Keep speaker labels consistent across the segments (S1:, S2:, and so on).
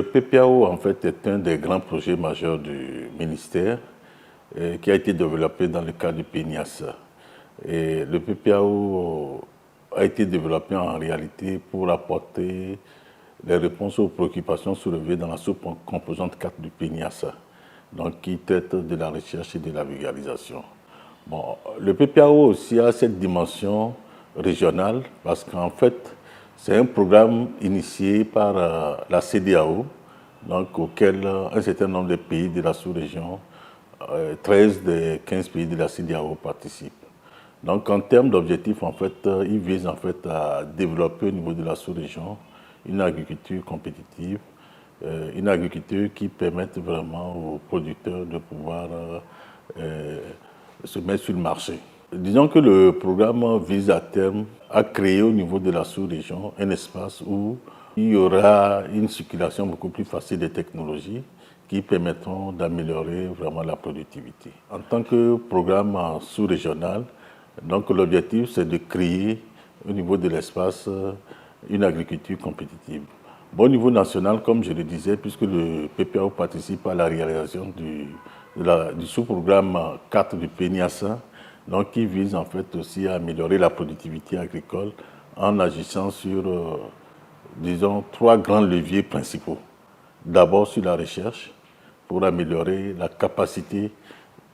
S1: PPAO, en fait, est un des grands projets majeurs du ministère qui a été développé dans le cadre du PNIAS. Et le PPAO a été développé en réalité pour apporter les réponses aux préoccupations soulevées dans la sous-composante 4 du PNIAS, donc qui traite de la recherche et de la vulgarisation. Bon, le PPAO aussi a cette dimension régionale parce qu'en fait, c'est un programme initié par la CEDEAO, donc auquel un certain nombre de pays de la sous-région, 13 des 15 pays de la CEDEAO participent. Donc en termes d'objectifs, en fait, il vise en fait à développer au niveau de la sous-région une agriculture compétitive, une agriculture qui permette vraiment aux producteurs de pouvoir se mettre sur le marché. Disons que le programme vise à terme à créer au niveau de la sous-région un espace où il y aura une circulation beaucoup plus facile des technologies qui permettront d'améliorer vraiment la productivité. En tant que programme sous-régional, donc l'objectif c'est de créer au niveau de l'espace une agriculture compétitive. Bon, au niveau national, comme je le disais, puisque le PPAO participe à la réalisation du sous-programme 4 du PNIAS, donc qui vise en fait aussi à améliorer la productivité agricole en agissant sur, disons, 3 grands leviers principaux. D'abord sur la recherche, pour améliorer la capacité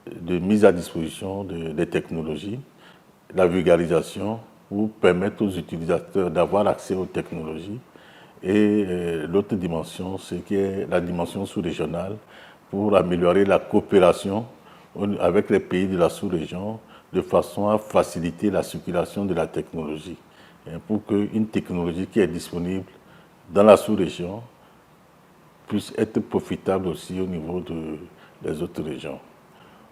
S1: de mise à disposition des technologies, la vulgarisation, pour permettre aux utilisateurs d'avoir accès aux technologies, et l'autre dimension, c'est qui est la dimension sous-régionale, pour améliorer la coopération avec les pays de la sous-région, de façon à faciliter la circulation de la technologie, pour qu'une technologie qui est disponible dans la sous-région puisse être profitable aussi au niveau des autres régions.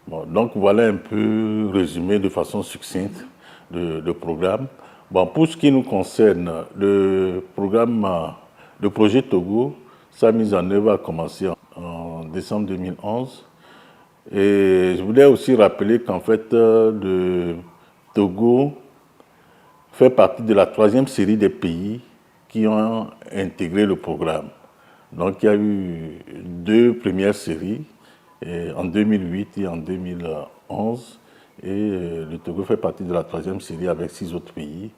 S1: Bon, donc voilà un peu résumé de façon succincte le programme. Bon, pour ce qui nous concerne, le projet Togo, sa mise en œuvre a commencé en décembre 2011. Et je voulais aussi rappeler qu'en fait, le Togo fait partie de la 3e série des pays qui ont intégré le programme. Donc il y a eu 2 premières séries, en 2008 et en 2011. Et le Togo fait partie de la 3e série avec 6 autres pays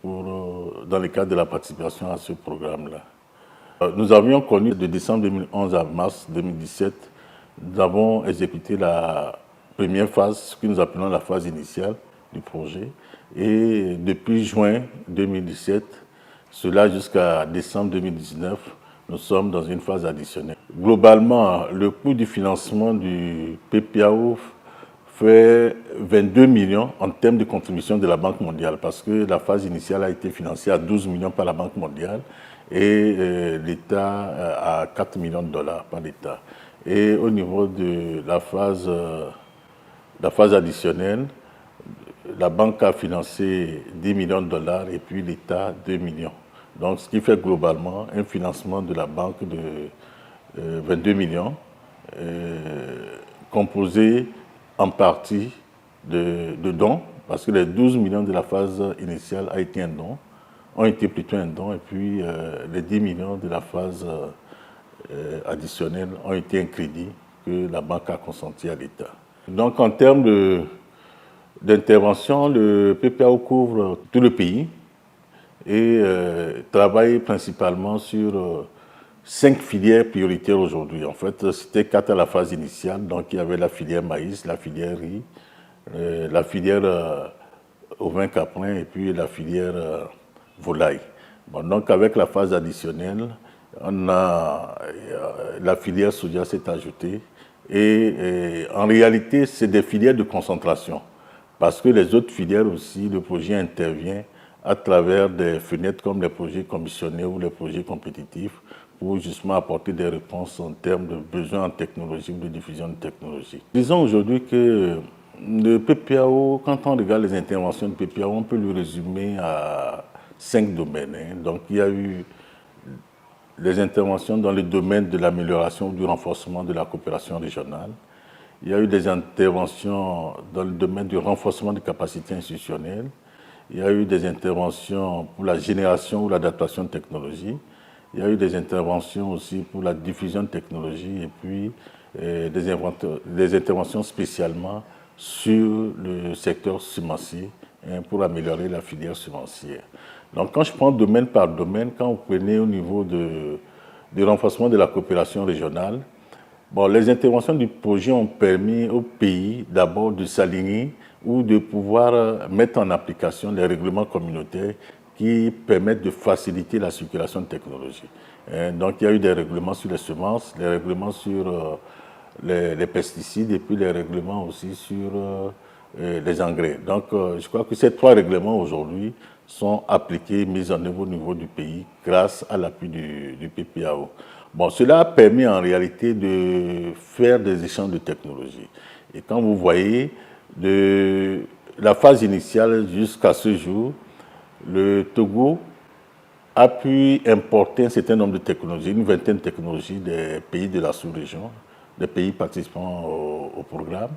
S1: dans le cadre de la participation à ce programme-là. Nous avions connu de décembre 2011 à mars 2017, nous avons exécuté la première phase, ce que nous appelons la phase initiale du projet. Et depuis juin 2017, cela jusqu'à décembre 2019, nous sommes dans une phase additionnelle. Globalement, le coût du financement du PPAO fait 22 millions en termes de contribution de la Banque mondiale, parce que la phase initiale a été financée à 12 millions par la Banque mondiale et l'État à 4 millions de dollars par l'État. Et au niveau de la phase additionnelle, la banque a financé 10 millions de dollars et puis l'État 2 millions. Donc, ce qui fait globalement un financement de la banque de 22 millions, composé en partie de dons, parce que les 12 millions de la phase initiale ont été plutôt un don, et puis les 10 millions de la phase additionnelle ont été un crédit que la banque a consenti à l'État. Donc, en termes d'intervention, le PPAO couvre tout le pays et travaille principalement sur 5 filières prioritaires aujourd'hui. En fait, c'était 4 à la phase initiale. Donc, il y avait la filière maïs, la filière riz, la filière ovin caprin et puis la filière volaille. Bon, donc, avec la phase additionnelle, la filière soja s'est ajoutée. Et en réalité, c'est des filières de concentration. Parce que les autres filières aussi, le projet intervient à travers des fenêtres comme les projets commissionnés ou les projets compétitifs pour justement apporter des réponses en termes de besoins en technologie ou de diffusion de technologie. Disons aujourd'hui que le PPAO, quand on regarde les interventions du PPAO, on peut le résumer à 5 domaines. Donc il y a eu les interventions dans le domaine de l'amélioration ou du renforcement de la coopération régionale. Il y a eu des interventions dans le domaine du renforcement des capacités institutionnelles. Il y a eu des interventions pour la génération ou l'adaptation de technologies. Il y a eu des interventions aussi pour la diffusion de technologies et puis des interventions spécialement sur le secteur semencier pour améliorer la filière semencière. Donc quand je prends domaine par domaine, quand vous prenez au niveau du renforcement de la coopération régionale, bon, les interventions du projet ont permis au pays d'abord de s'aligner ou de pouvoir mettre en application les règlements communautaires qui permettent de faciliter la circulation de technologies. Donc il y a eu des règlements sur les semences, des règlements sur les pesticides et puis les règlements aussi sur les engrais. Donc je crois que ces 3 règlements aujourd'hui sont appliqués, mis en œuvre au niveau du pays grâce à l'appui du PPAO. Bon, cela a permis en réalité de faire des échanges de technologies. Et quand vous voyez de la phase initiale jusqu'à ce jour, le Togo a pu importer un certain nombre de technologies, une vingtaine de technologies des pays de la sous-région, des pays participants au programme.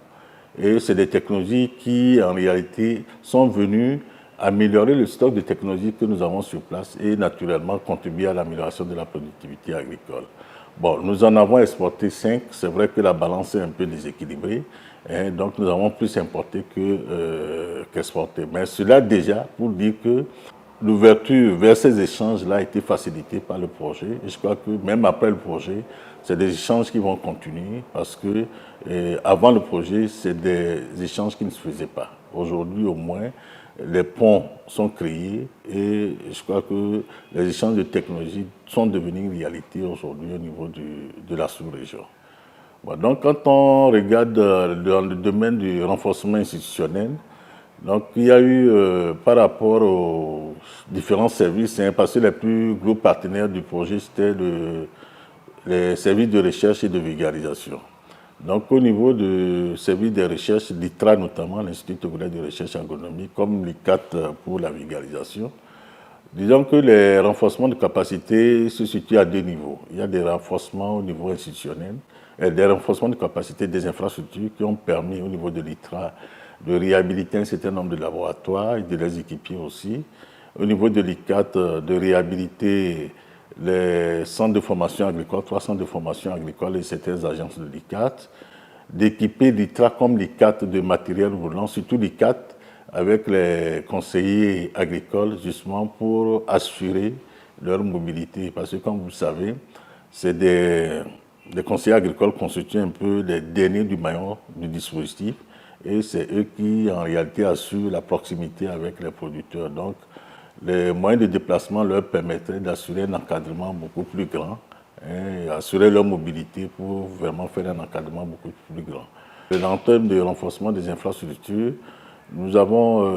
S1: Et c'est des technologies qui, en réalité, sont venues améliorer le stock de technologies que nous avons sur place et naturellement contribuer à l'amélioration de la productivité agricole. Bon, nous en avons exporté 5. C'est vrai que la balance est un peu déséquilibrée. Donc nous avons plus importé qu'exporté. Mais cela déjà pour dire que l'ouverture vers ces échanges-là a été facilitée par le projet. Et je crois que même après le projet, c'est des échanges qui vont continuer parce que avant le projet, c'est des échanges qui ne se faisaient pas. Aujourd'hui, au moins, les ponts sont créés et je crois que les échanges de technologies sont devenus une réalité aujourd'hui au niveau de la sous-région. Bon, donc, quand on regarde dans le domaine du renforcement institutionnel, donc, il y a eu, par rapport aux différents services, parce que les plus gros partenaires du projet, c'était les services de recherche et de vulgarisation. Donc, au niveau du service de recherche, l'ITRA notamment, l'Institut togolais de recherche agronomique, comme l'ICAT pour la vulgarisation, disons que les renforcements de capacité se situent à 2 niveaux. Il y a des renforcements au niveau institutionnel et des renforcements de capacité des infrastructures qui ont permis au niveau de l'ITRA de réhabiliter un certain nombre de laboratoires et de les équiper aussi. Au niveau de l'ICAT, de réhabiliter les centres de formation agricole, 3 centres de formation agricole et certaines agences de l'ICAT, d'équiper l'ITRA comme l'ICAT de matériel roulant, surtout l'ICAT avec les conseillers agricoles justement pour assurer leur mobilité. Parce que comme vous le savez, c'est des conseillers agricoles constituent un peu les derniers du maillon du dispositif et c'est eux qui en réalité assurent la proximité avec les producteurs. Donc les moyens de déplacement leur permettraient d'assurer un encadrement beaucoup plus grand et assurer leur mobilité pour vraiment faire un encadrement beaucoup plus grand. En termes de renforcement des infrastructures, nous avons,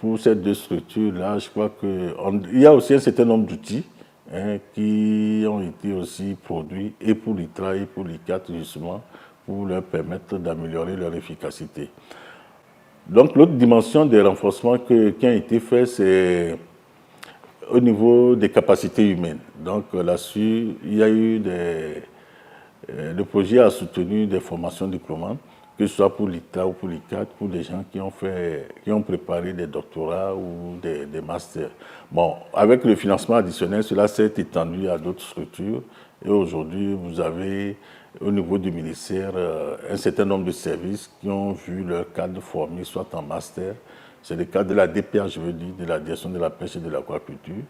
S1: pour ces 2 structures-là, je crois qu'il y a aussi un certain nombre d'outils qui ont été aussi produits et pour l'ITRA et pour l'ICAT justement, pour leur permettre d'améliorer leur efficacité. Donc l'autre dimension des renforcements qui ont été faits, c'est au niveau des capacités humaines. Donc là-dessus, il y a eu le projet a soutenu des formations diplômantes, que ce soit pour l'ITA ou pour l'ICAT, pour des gens qui ont préparé des doctorats ou des masters. Bon, avec le financement additionnel, cela s'est étendu à d'autres structures. Et aujourd'hui, vous avez au niveau du ministère un certain nombre de services qui ont vu leur cadre formé, soit en master. C'est le cas de la DPA, je veux dire, de la direction de la pêche et de l'aquaculture,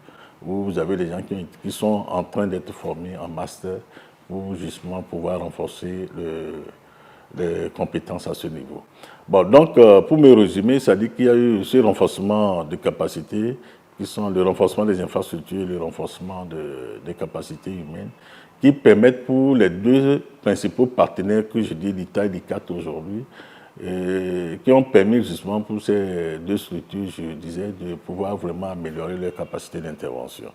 S1: où vous avez des gens qui sont en train d'être formés en master pour justement pouvoir renforcer les compétences à ce niveau. Bon, donc, pour me résumer, ça dit qu'il y a eu ce renforcement de capacités, qui sont le renforcement des infrastructures, le renforcement des capacités humaines, qui permettent pour les 2 principaux partenaires que je dis, l'ITA et l'ICAT aujourd'hui, qui ont permis justement pour ces 2 structures, je disais, de pouvoir vraiment améliorer leur capacité d'intervention.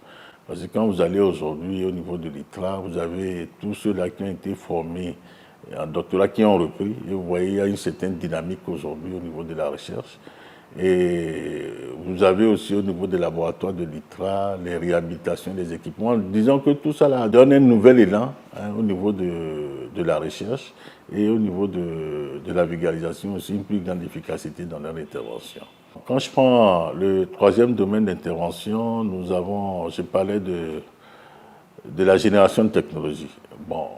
S1: Parce que quand vous allez aujourd'hui au niveau de l'ITRA, vous avez tous ceux-là qui ont été formés en doctorat qui ont repris. Et vous voyez, il y a une certaine dynamique aujourd'hui au niveau de la recherche. Et vous avez aussi au niveau des laboratoires de l'ITRA, les réhabilitations des équipements. Disons que tout ça là, donne un nouvel élan au niveau de la recherche et au niveau de la vulgarisation aussi, une plus grande efficacité dans leur intervention. Quand je prends le troisième domaine d'intervention, je parlais de la génération de technologies. Bon,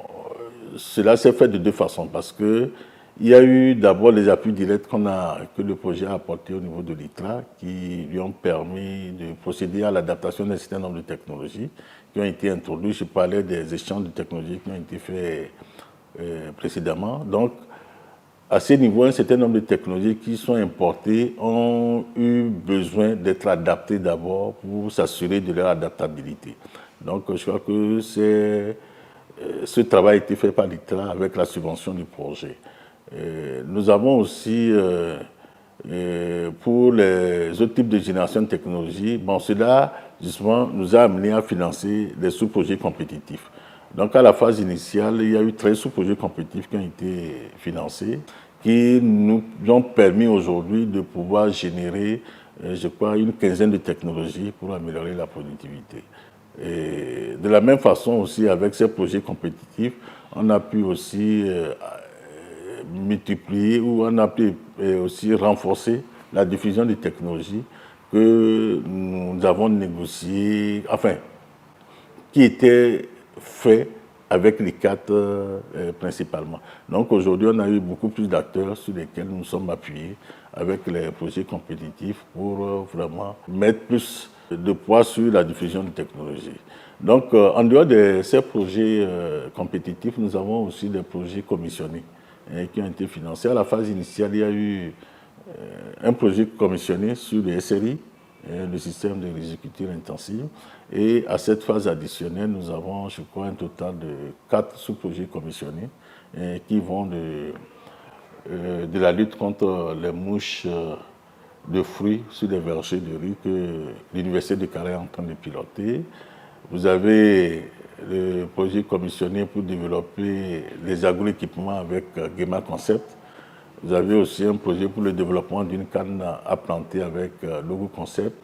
S1: cela s'est fait de deux façons parce que il y a eu d'abord les appuis directs que le projet a apportés au niveau de l'ITRA qui lui ont permis de procéder à l'adaptation d'un certain nombre de technologies qui ont été introduites. Je parlais des échanges de technologies qui ont été faits précédemment. Donc, à ce niveau, un certain nombre de technologies qui sont importées ont eu besoin d'être adaptées d'abord pour s'assurer de leur adaptabilité. Donc, je crois que ce travail a été fait par l'ITRA avec la subvention du projet. Nous avons aussi, pour les autres types de génération de technologies, cela, justement, nous a amené à financer des sous-projets compétitifs. Donc, à la phase initiale, il y a eu 13 sous-projets compétitifs qui ont été financés, qui nous ont permis aujourd'hui de pouvoir générer, je crois, une quinzaine de technologies pour améliorer la productivité. Et de la même façon aussi, avec ces projets compétitifs, on a pu aussi multiplier ou on a pu aussi renforcer la diffusion des technologies que nous avons négociées, enfin, qui étaient faits avec les quatre principalement. Donc aujourd'hui, on a eu beaucoup plus d'acteurs sur lesquels nous sommes appuyés avec les projets compétitifs pour vraiment mettre plus de poids sur la diffusion de technologies. Donc en dehors de ces projets compétitifs, nous avons aussi des projets commissionnés qui ont été financés. À la phase initiale, il y a eu un projet commissionné sur le SRI, le système de riziculture intensive. Et à cette phase additionnelle, nous avons, je crois, un total de 4 sous-projets commissionnés qui vont de la lutte contre les mouches de fruits sur les vergers de riz que l'Université de Carhaix est en train de piloter. Vous avez le projet commissionné pour développer les agroéquipements avec Gema Concept. Vous avez aussi un projet pour le développement d'une canne à planter avec Logo Concept.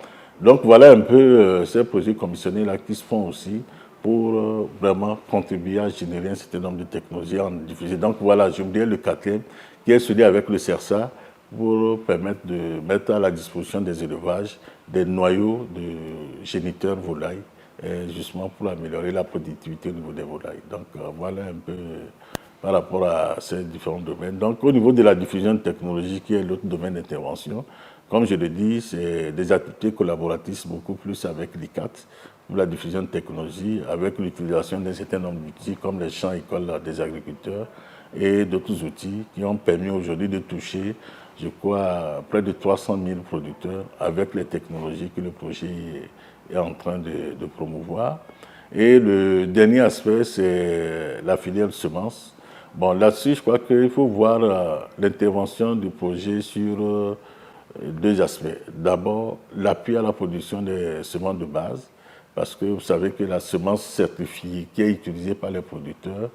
S1: Donc voilà un peu ces projets commissionnés-là qui se font aussi pour vraiment contribuer à générer un certain nombre de technologies en diffuser. Donc voilà, j'ai oublié le quatrième, qui est celui avec le CERSA, pour permettre de mettre à la disposition des élevages des noyaux de géniteurs volailles, justement pour améliorer la productivité au niveau des volailles. Donc voilà un peu par rapport à ces différents domaines. Donc au niveau de la diffusion de technologies, qui est l'autre domaine d'intervention, comme je le dis, c'est des activités collaboratives beaucoup plus avec l'ICAT pour la diffusion de technologies, avec l'utilisation d'un certain nombre d'outils comme les champs écoles des agriculteurs et d'autres outils qui ont permis aujourd'hui de toucher, je crois, près de 300 000 producteurs avec les technologies que le projet est en train de promouvoir. Et le dernier aspect, c'est la filière de semences. Bon, là-dessus, je crois qu'il faut voir l'intervention du projet sur deux aspects. D'abord, l'appui à la production des semences de base, parce que vous savez que la semence certifiée qui est utilisée par les producteurs,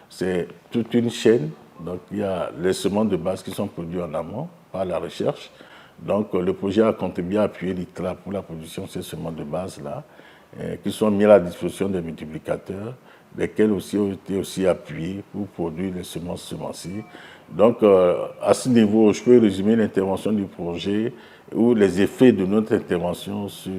S1: c'est toute une chaîne. Donc, il y a les semences de base qui sont produites en amont par la recherche. Donc, le projet a contribué à appuyer l'ITRA pour la production de ces semences de base-là, qui sont mises à la disposition des multiplicateurs, lesquels aussi ont été aussi appuyés pour produire les semences semencières. Donc, à ce niveau, je peux résumer l'intervention du projet ou les effets de notre intervention sur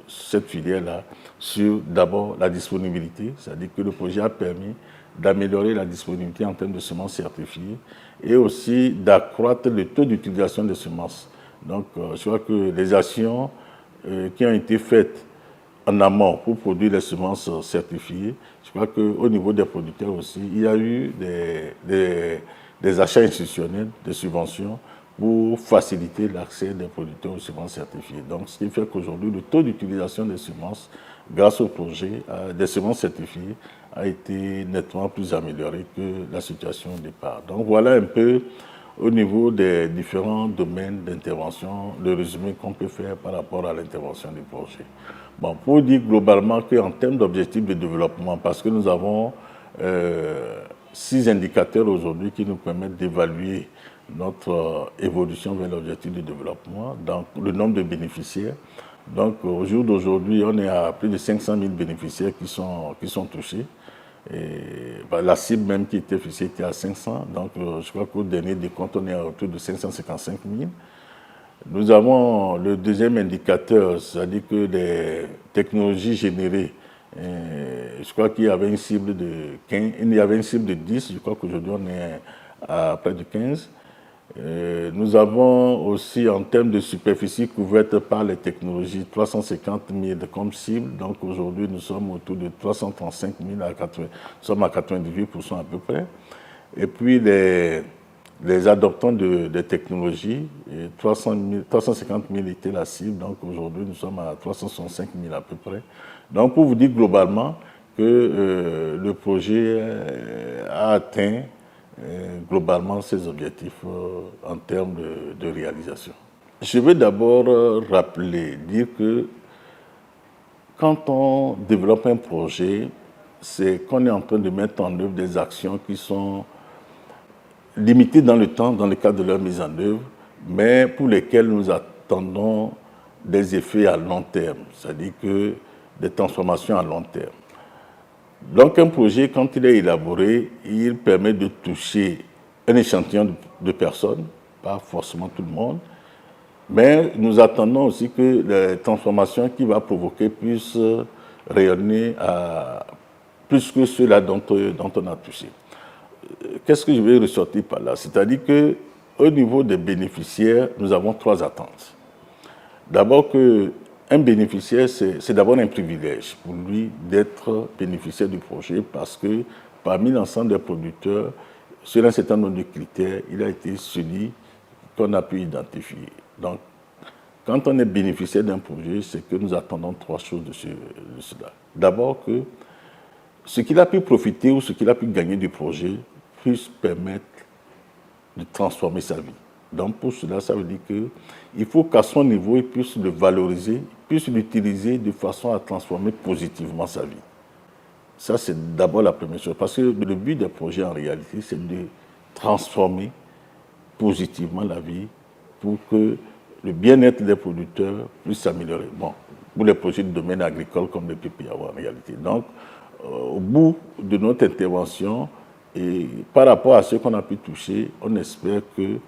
S1: cette filière-là, sur d'abord la disponibilité, c'est-à-dire que le projet a permis d'améliorer la disponibilité en termes de semences certifiées et aussi d'accroître le taux d'utilisation des semences. Donc, je crois que les actions qui ont été faites en amont pour produire les semences certifiées, je crois qu'au niveau des producteurs aussi, il y a eu des achats institutionnels, des subventions pour faciliter l'accès des producteurs aux semences certifiées. Donc, ce qui fait qu'aujourd'hui, le taux d'utilisation des semences, grâce au projet des semences certifiées, a été nettement plus amélioré que la situation au départ. Donc, voilà un peu au niveau des différents domaines d'intervention, le résumé qu'on peut faire par rapport à l'intervention du projet. Bon, pour dire globalement qu'en termes d'objectifs de développement, parce que nous avons 6 indicateurs aujourd'hui qui nous permettent d'évaluer notre évolution vers l'objectif de développement, donc le nombre de bénéficiaires. Donc au jour d'aujourd'hui, on est à plus de 500 000 bénéficiaires qui sont touchés. Et, la cible même qui était fixée était à 500. Donc je crois qu'au dernier décompte, on est autour de 555 000. Nous avons le deuxième indicateur, c'est-à-dire que les technologies générées, je crois qu'il y avait une cible de 15, il y avait une cible de 10, je crois qu'aujourd'hui on est à près de 15. Nous avons aussi en termes de superficie couverte par les technologies 350 000 comme cible, donc aujourd'hui nous sommes autour de 335 000 à 80, nous sommes à 98% à peu près. Et puis les adoptants des technologies, 350 000 était la cible, donc aujourd'hui nous sommes à 365 000 à peu près. Donc pour vous dire globalement que le projet a atteint globalement ses objectifs en termes de réalisation. Je vais d'abord dire que quand on développe un projet, c'est qu'on est en train de mettre en œuvre des actions qui sont limitées dans le temps, dans le cadre de leur mise en œuvre, mais pour lesquelles nous attendons des effets à long terme, c'est-à-dire que des transformations à long terme. Donc un projet, quand il est élaboré, il permet de toucher un échantillon de personnes, pas forcément tout le monde, mais nous attendons aussi que les transformations qu'il va provoquer puissent rayonner à plus que ceux-là dont on a touché. Qu'est-ce que je vais ressortir par là? C'est-à-dire qu'au niveau des bénéficiaires, nous avons 3 attentes. D'abord qu'un bénéficiaire, c'est d'abord un privilège pour lui d'être bénéficiaire du projet parce que parmi l'ensemble des producteurs, sur un certain nombre de critères, il a été celui qu'on a pu identifier. Donc, quand on est bénéficiaire d'un projet, c'est que nous attendons 3 choses de cela. D'abord que ce qu'il a pu profiter ou ce qu'il a pu gagner du projet puisse permettre de transformer sa vie. Donc pour cela, ça veut dire qu'il faut qu'à son niveau, il puisse le valoriser, puisse l'utiliser de façon à transformer positivement sa vie. Ça, c'est d'abord la première chose. Parce que le but des projets, en réalité, c'est de transformer positivement la vie pour que le bien-être des producteurs puisse s'améliorer. Bon, pour les projets de domaine agricole comme le PPAO, en réalité. Donc, au bout de notre intervention, et par rapport à ce qu'on a pu toucher, on espère que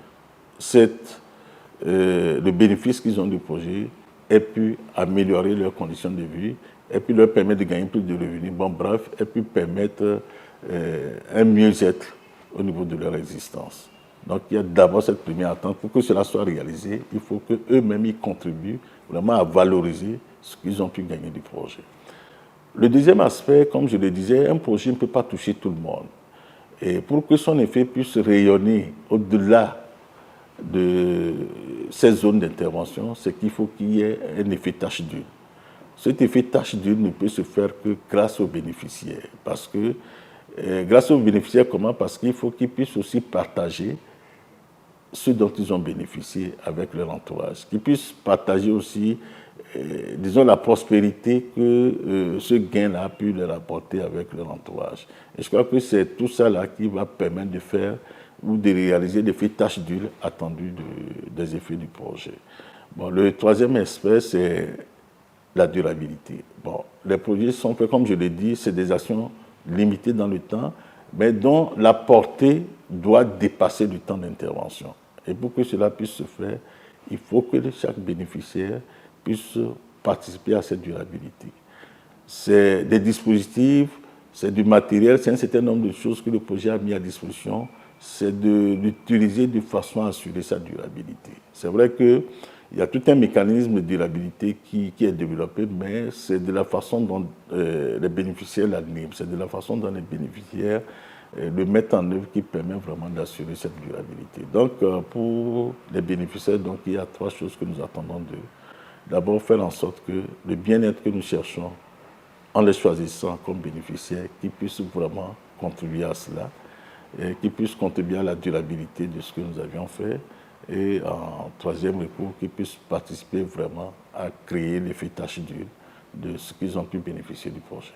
S1: le bénéfice qu'ils ont du projet ait pu améliorer leurs conditions de vie, ait pu leur permettre de gagner plus de revenus, bon bref, ait pu permettre un mieux-être au niveau de leur existence. Donc il y a d'abord cette première attente. Pour que cela soit réalisé, il faut qu'eux-mêmes ils contribuent vraiment à valoriser ce qu'ils ont pu gagner du projet. Le deuxième aspect, comme je le disais, un projet ne peut pas toucher tout le monde. Et pour que son effet puisse rayonner au-delà de ces zones d'intervention, c'est qu'il faut qu'il y ait un effet tache d'huile. Cet effet tache d'huile ne peut se faire que grâce aux bénéficiaires. Parce que, grâce aux bénéficiaires, comment? Parce qu'il faut qu'ils puissent aussi partager ce dont ils ont bénéficié avec leur entourage, qu'ils puissent partager aussi, disons, la prospérité que ce gain-là a pu leur apporter avec leur entourage. Et je crois que c'est tout ça là qui va permettre de faire ou de réaliser l'effet tache d'huile attendu des effets du projet. Bon, le troisième aspect, c'est la durabilité. Bon, les projets sont faits, comme je l'ai dit, c'est des actions limitées dans le temps, mais dont la portée doit dépasser du temps d'intervention. Et pour que cela puisse se faire, il faut que chaque bénéficiaire puisse participer à cette durabilité. C'est des dispositifs, c'est du matériel, c'est un certain nombre de choses que le projet a mis à disposition, c'est de l'utiliser de façon à assurer sa durabilité. C'est vrai qu'il y a tout un mécanisme de durabilité qui est développé, mais c'est de la façon dont les bénéficiaires l'animent, c'est de la façon dont les bénéficiaires le mettent en œuvre qui permet vraiment d'assurer cette durabilité. Donc, pour les bénéficiaires, donc, il y a 3 choses que nous attendons d'eux. D'abord, faire en sorte que le bien-être que nous cherchons, en les choisissant comme bénéficiaires, qu'ils puissent vraiment contribuer à cela, et qu'ils puissent contribuer à la durabilité de ce que nous avions fait. Et en troisième recours, qu'ils puissent participer vraiment à créer l'effet tache d'huile de ce qu'ils ont pu bénéficier du projet.